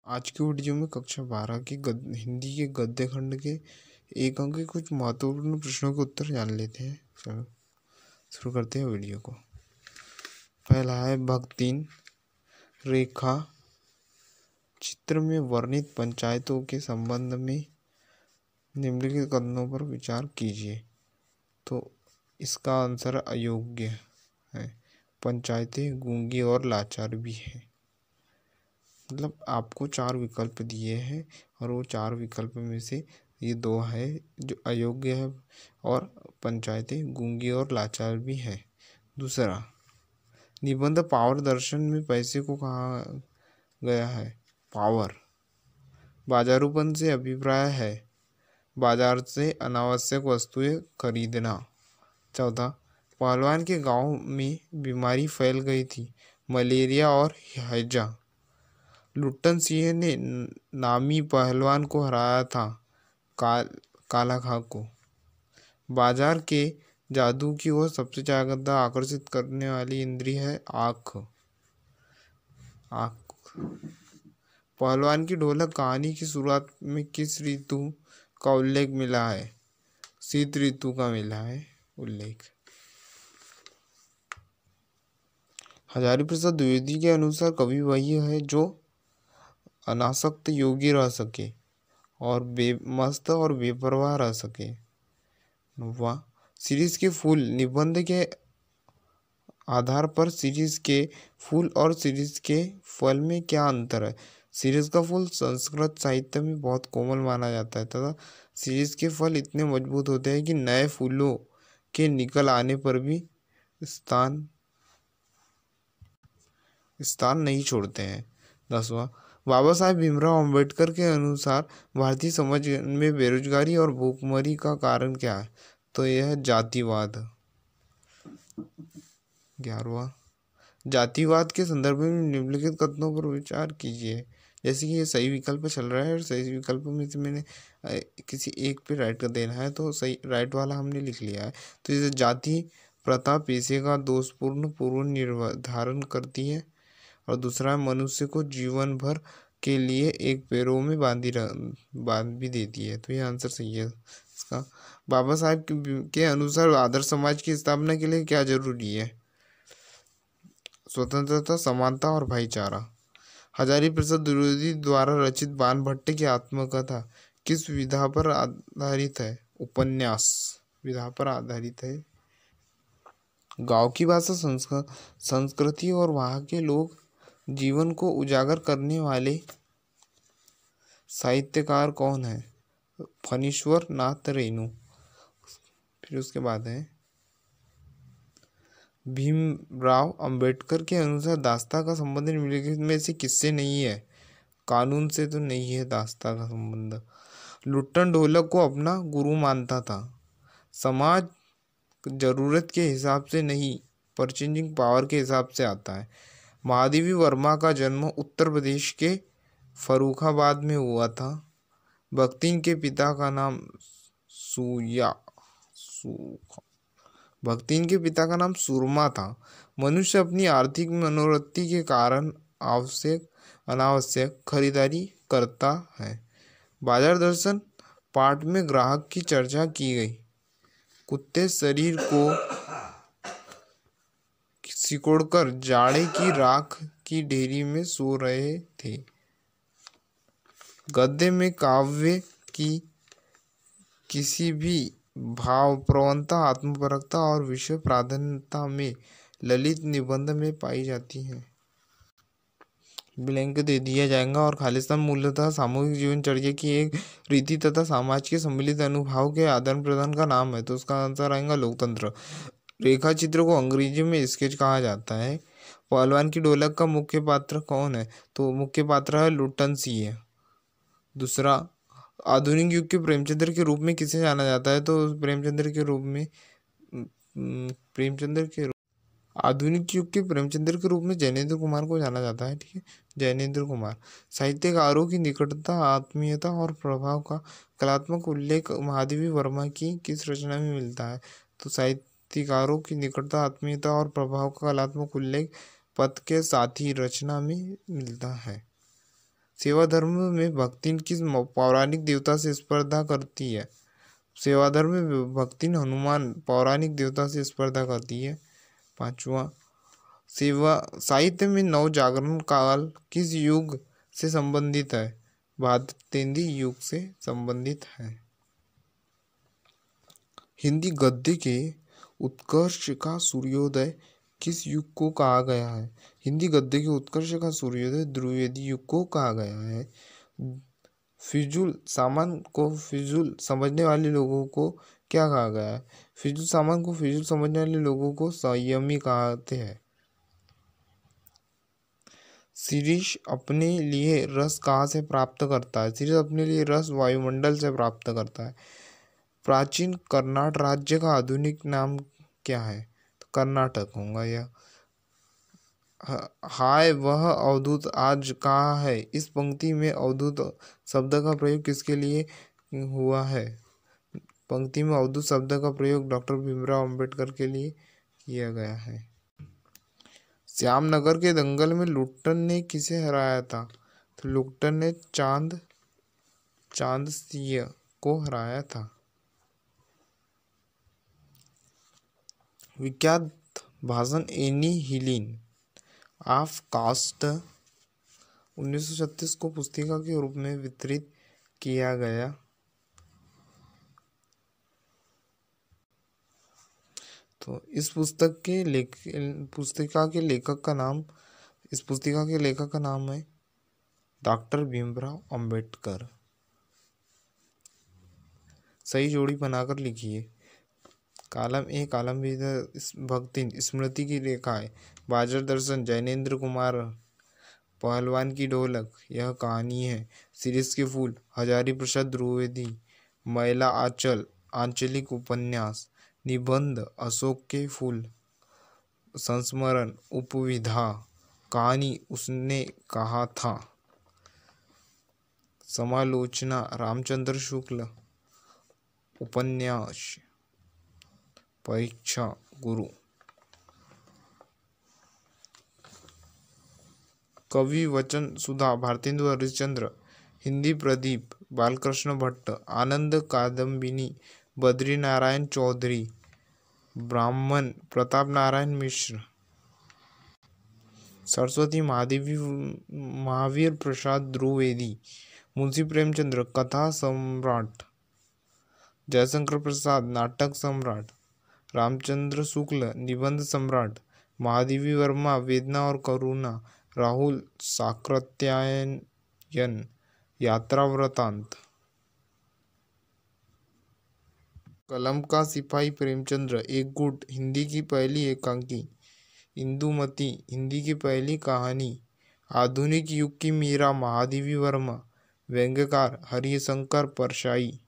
आज की वीडियो में कक्षा 12 की हिंदी के गद्य खंड के एक अंक के कुछ महत्वपूर्ण प्रश्नों के उत्तर जान लेते हैं। चलो शुरू करते हैं वीडियो को। पहला है भाग 3, रेखा चित्र में वर्णित पंचायतों के संबंध में निम्नलिखित कथनों पर विचार कीजिए। तो इसका आंसर अयोग्य है। पंचायतें गूंगी और लाचार भी है। मतलब आपको 4 विकल्प दिए हैं और वो 4 विकल्प में से ये 2 है जो अयोग्य है और पंचायतें गूंगी और लाचार भी है। दूसरा, निबंध पावर दर्शन में पैसे को कहा गया है। पावर बाजारूपन से अभिप्राय है बाजार से अनावश्यक वस्तुएं खरीदना। चौथा, पहलवान के गांव में बीमारी फैल गई थी, मलेरिया और हैजा। लुट्टन सिंह ने नामी पहलवान को हराया था, काला खां को। बाजार के जादू की ओर सबसे ज्यादा आकर्षित करने वाली इंद्रिय है आँख। पहलवान की ढोलक कहानी की शुरुआत में किस ऋतु का उल्लेख मिला है? शीत ऋतु का मिला है उल्लेख। हजारी प्रसाद द्विवेदी के अनुसार कवि वही है जो अनासक्त योगी रह सके और बेमस्त और बेपरवाह रह सके। वाह, सीरीज के फूल निबंध के आधार पर सीरीज के फूल और सीरीज के फल में क्या अंतर है? सीरीज का फूल संस्कृत साहित्य में बहुत कोमल माना जाता है तथा सीरीज के फल इतने मजबूत होते हैं कि नए फूलों के निकल आने पर भी स्थान नहीं छोड़ते हैं। 10वां, बाबा साहेब भीमराव अंबेडकर के अनुसार भारतीय समाज में बेरोजगारी और भूखमरी का कारण क्या है? तो यह है जातिवाद। 11वां, जातिवाद के संदर्भ में निम्नलिखित कथनों पर विचार कीजिए। जैसे कि ये सही विकल्प चल रहा है और सही विकल्प में से मैंने किसी एक पे राइट कर देना है, तो सही राइट वाला हमने लिख लिया है। तो जैसे जाति प्रथा पेशे का दोषपूर्ण पूर्व निर्धारण करती है और दूसरा मनुष्य को जीवन भर के लिए एक पैरों में बांध भी देती है। तो ये आंसर सही है इसका। बाबा साहेब के अनुसार आदर्श समाज की स्थापना के लिए क्या जरूरी है? स्वतंत्रता, समानता और भाईचारा। हजारी प्रसाद द्विवेदी द्वारा रचित बाणभट्ट की आत्मकथा किस विधा पर आधारित है? उपन्यास विधा पर आधारित है। गांव की भाषा, संस्कृति और वहाँ के लोग जीवन को उजागर करने वाले साहित्यकार कौन है? फणीश्वर नाथ रेणु। फिर उसके बाद है भीमराव अंबेडकर के अनुसार दास्ता का संबंध निम्नलिखित में से किससे नहीं है? कानून से तो नहीं है दास्ता का संबंध। लुट्टन ढोलक को अपना गुरु मानता था। समाज जरूरत के हिसाब से नहीं, परचेजिंग पावर के हिसाब से आता है। महादेवी वर्मा का जन्म उत्तर प्रदेश के फर्रुखाबाद में हुआ था। भक्तिन के पिता का नाम सुरमा था। मनुष्य अपनी आर्थिक मनोवृत्ति के कारण आवश्यक अनावश्यक खरीदारी करता है। बाजार दर्शन पाठ में ग्राहक की चर्चा की गई। कुत्ते शरीर को सिकोड़कर जाड़े की राख की ढेरी में सो रहे थे। गद्य में काव्य की किसी भी भाव प्रवणता, आत्मपरकता और विषय प्राधान्यता में ललित निबंध में पाई जाती है। ब्लैंक दे दिया जाएगा। और खालिस्तान मूलतः सामूहिक जीवनचर्या की एक रीति तथा समाज के सम्मिलित अनुभव के आदान प्रदान का नाम है। तो उसका आंसर आएगा लोकतंत्र। रेखा चित्र को अंग्रेजी में स्केच कहा जाता है। पहलवान की ढोलक का मुख्य पात्र कौन है? तो मुख्य पात्र है लुट्टन सिंह। दूसरा, आधुनिक युग के प्रेमचंद्र के रूप में किसे जाना जाता है? तो आधुनिक युग के प्रेमचंद्र के रूप में जैनेन्द्र कुमार को जाना जाता है। ठीक है, जैनेन्द्र कुमार। साहित्यकारों की निकटता, आत्मीयता और प्रभाव का कलात्मक उल्लेख महादेवी वर्मा की किस रचना में मिलता है? तो साहित्यकारों की निकटता, आत्मीयता और प्रभाव का कलात्मक उल्लेख पथ के साथी रचना में मिलता है। सेवा धर्म में भक्ति किस पौराणिक देवता से स्पर्धा करती है? सेवा धर्म में भक्ति हनुमान पौराणिक देवता से स्पर्धा करती है। 5वां, सेवा साहित्य में नव जागरण काल किस युग से संबंधित है? भारतेंदी युग से संबंधित है। हिंदी गद्य के उत्कर्ष का सूर्योदय किस युग को कहा गया है? हिंदी गद्य के उत्कर्ष का सूर्योदय द्विवेदी युग को कहा गया है। फिजूल सामान को फिजूल समझने वाले लोगों को क्या कहा गया है? फिजूल सामान को फिजूल समझने वाले लोगों को संयमी कहते हैं। शीरीष अपने लिए रस कहाँ से प्राप्त करता है? शीरीष अपने लिए रस वायुमंडल से प्राप्त करता है। प्राचीन कर्नाटक राज्य का आधुनिक नाम क्या है? तो कर्नाटक होगा यह। हाय वह अवधूत आज कहाँ है? इस पंक्ति में अवधूत शब्द का प्रयोग किसके लिए हुआ है? पंक्ति में अवधूत शब्द का प्रयोग डॉक्टर भीमराव अंबेडकर के लिए किया गया है। श्यामनगर के दंगल में लुट्टन ने किसे हराया था? तो लुट्टन ने चांद सिंह को हराया था। विख्यात भाषण एनी हीलिंग ऑफ कास्ट 1936 को पुस्तिका के रूप में वितरित किया गया। तो इस पुस्तिका के लेखक का नाम है डॉक्टर भीमराव अंबेडकर। सही जोड़ी बनाकर लिखिए। कॉलम ए कॉलम बी भक्ति स्मृति की रेखाएं, बाजार दर्शन, जैनेन्द्र कुमार, पहलवान की ढोलक, यह कहानी है, शीरीष के फूल, हजारी प्रसाद द्विवेदी, महिला आंचल, आंचलिक उपन्यास, निबंध, अशोक के फूल, संस्मरण, उपविधा, कहानी उसने कहा था, समालोचना, रामचंद्र शुक्ल, उपन्यास, परीक्षा, गुरु। कवि वचन सुधा, भारतेंदु हरिश्चंद्र, हिंदी प्रदीप, बालकृष्ण भट्ट, आनंद कादम्बिनी, बद्रीनारायण चौधरी, ब्राह्मण, प्रताप नारायण मिश्र, सरस्वती महादेवी, महावीर प्रसाद द्विवेदी, मुंशी प्रेमचंद्र, कथा सम्राट, जयशंकर प्रसाद, नाटक सम्राट, रामचंद्र शुक्ल, निबंध सम्राट, महादेवी वर्मा, वेदना और करुणा, राहुल साकृत्यायन, यात्रा वृतांत। कलम का सिपाही प्रेमचंद्र, एक गुट, हिंदी की पहली एकांकी, इंदुमती, हिंदी की पहली कहानी, आधुनिक युग की मीरा, महादेवी वर्मा, व्यंग्यकार हरिशंकर परशाई।